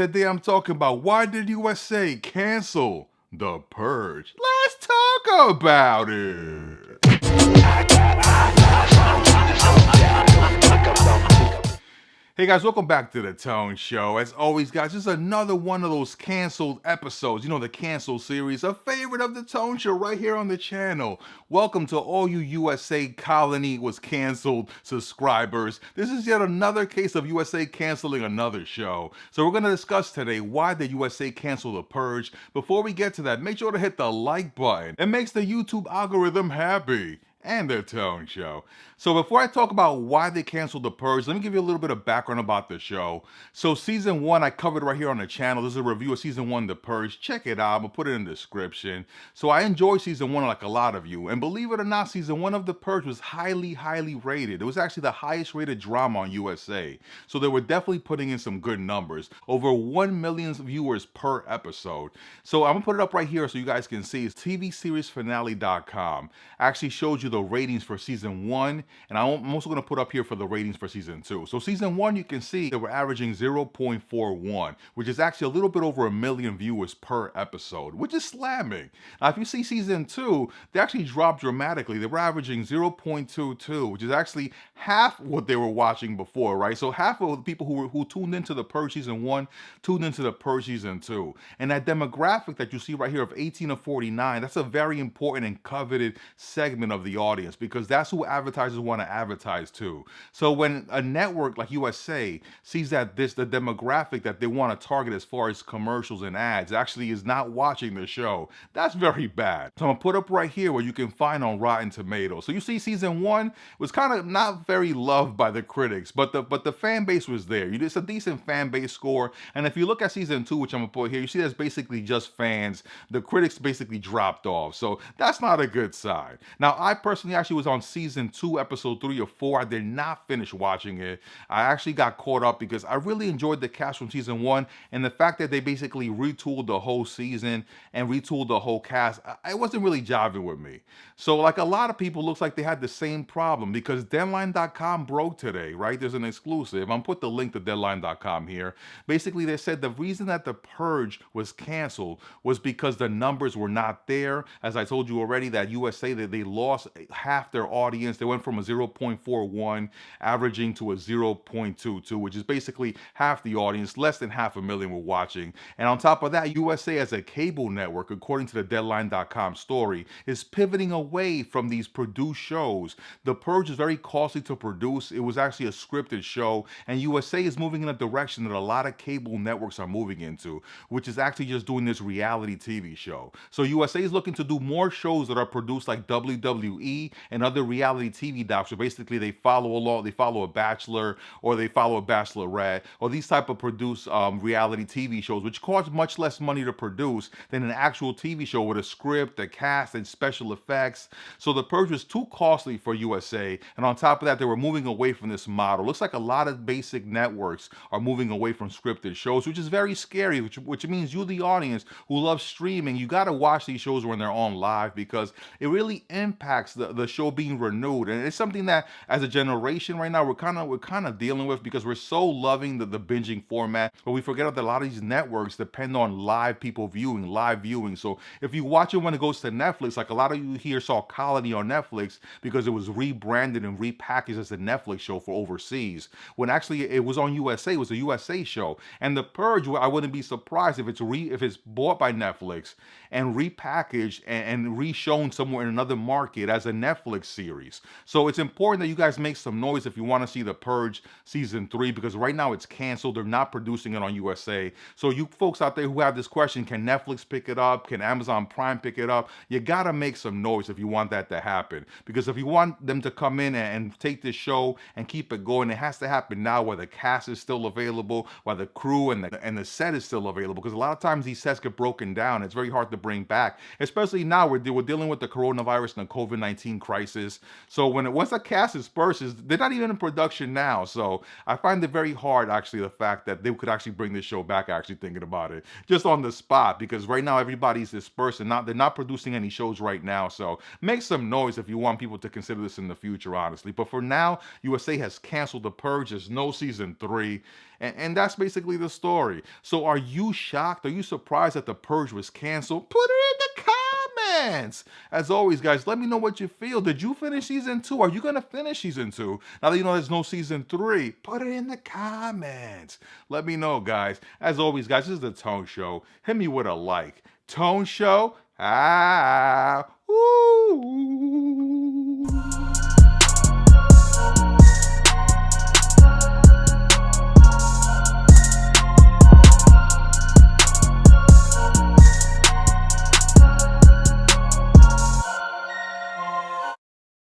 Today I'm talking about why did USA cancel The Purge? Let's talk about it. Hey guys, welcome back to the Tone Show. As always, guys, this is another one of those canceled episodes. You know, the canceled series, a favorite of the Tone Show right here on the channel. Welcome to all you USA Colony was canceled subscribers. This is yet another case of USA canceling another show. So we're going to discuss today why did USA cancel The Purge. Before we get to that, make sure to hit the like button. It makes the YouTube algorithm happy. And the Tone Show. So before I talk about why they canceled The Purge, let me give you a little bit of background about the show. So season 1, I covered right here on the channel. This is a review of season 1, The Purge. Check it out. I'm going to put it in the description. So I enjoyed season 1 like a lot of you. And believe it or not, season 1 of The Purge was highly rated. It was actually the highest rated drama on USA. So they were definitely putting in some good numbers. Over 1 million viewers per episode. So I'm going to put it up right here so you guys can see. It's tvseriesfinale.com. Actually shows you the ratings for season 1, and I'm also going to put up here for the ratings for season 2. So season 1, you can see they were averaging 0.41, which is actually a little bit over 1 million viewers per episode, which is slamming. Now, if you see season 2, they actually dropped dramatically. They were averaging 0.22, which is actually half what they were watching before, right? So half of the people who tuned into the Purge season 1 tuned into the Purge season 2. And that demographic that you see right here of 18 to 49, that's a very important and coveted segment of the audience because that's who advertisers want to advertise to. So when a network like USA sees that the demographic that they want to target as far as commercials and ads actually is not watching the show, that's very bad. So I'm gonna put up right here where you can find on Rotten Tomatoes. So you see season 1 was kind of not very loved by the critics, but the fan base was there. It's a decent fan base score. And if you look at season 2, which I'm gonna put here, you see that's basically just fans. The critics basically dropped off. So that's not a good sign. Now, I personally actually was on season 2, episode 3 or 4. I did not finish watching it. I actually got caught up because I really enjoyed the cast from season 1, and the fact that they basically retooled the whole season and retooled the whole cast, it wasn't really jiving with me. So like a lot of people, looks like they had the same problem because Deadline.com broke today, right? There's an exclusive. I'm put the link to Deadline.com here. Basically, they said the reason that The Purge was canceled was because the numbers were not there. As I told you already, that USA, that they lost half their audience. They went from a 0.41 averaging to a 0.22, which is basically half the audience. Less than 500,000 were watching. And on top of that, USA as a cable network, according to the Deadline.com story, is pivoting away from these produced shows. The Purge is very costly to produce. It was actually a scripted show, and USA is moving in a direction that a lot of cable networks are moving into, which is actually just doing this reality TV show. So USA is looking to do more shows that are produced like WWE and other reality TV docs, where basically they follow a bachelor or they follow a bachelorette or these type of produced reality TV shows, which cost much less money to produce than an actual TV show with a script, a cast, and special effects. So The Purge was too costly for USA, and on top of that, they were moving away from this model. Looks like a lot of basic networks are moving away from scripted shows, which is very scary, which means you, the audience who loves streaming, you got to watch these shows when they're on live because it really impacts the show being renewed. And it's something that as a generation right now we're kind of dealing with because we're so loving the binging format, but we forget that a lot of these networks depend on live viewing. So if you watch it when it goes to Netflix, like a lot of you here saw Colony on Netflix because it was rebranded and repackaged as a Netflix show for overseas, when actually it was on USA. It was a USA show. And The Purge, I wouldn't be surprised if it's bought by Netflix and repackaged and re-shown somewhere in another market as a Netflix series. So it's important that you guys make some noise if you want to see The Purge season 3, because right now it's canceled. They're not producing it on USA. So you folks out there who have this question, can Netflix pick it up? Can Amazon Prime pick it up? You gotta make some noise if you want that to happen. Because if you want them to come in and take this show and keep it going, it has to happen now while the cast is still available, while the crew and the set is still available. Because a lot of times these sets get broken down. It's very hard to bring back, especially now we're dealing with the coronavirus and the COVID-19 COVID-19 crisis. So once a cast disperses, they're not even in production now. So I find it very hard, actually, the fact that they could actually bring this show back, actually thinking about it, just on the spot, because right now everybody's dispersed and they're not producing any shows right now. So make some noise if you want people to consider this in the future, honestly. But for now, USA has canceled The Purge. There's no season 3. And that's basically the story. So are you shocked? Are you surprised that The Purge was canceled? Put it in the comments. As always, guys, let me know what you feel. Did you finish season 2? Are you going to finish season 2? Now that you know there's no season 3, put it in the comments. Let me know, guys. As always, guys, this is The Tone Show. Hit me with a like. Tone Show? Ah. Ooh.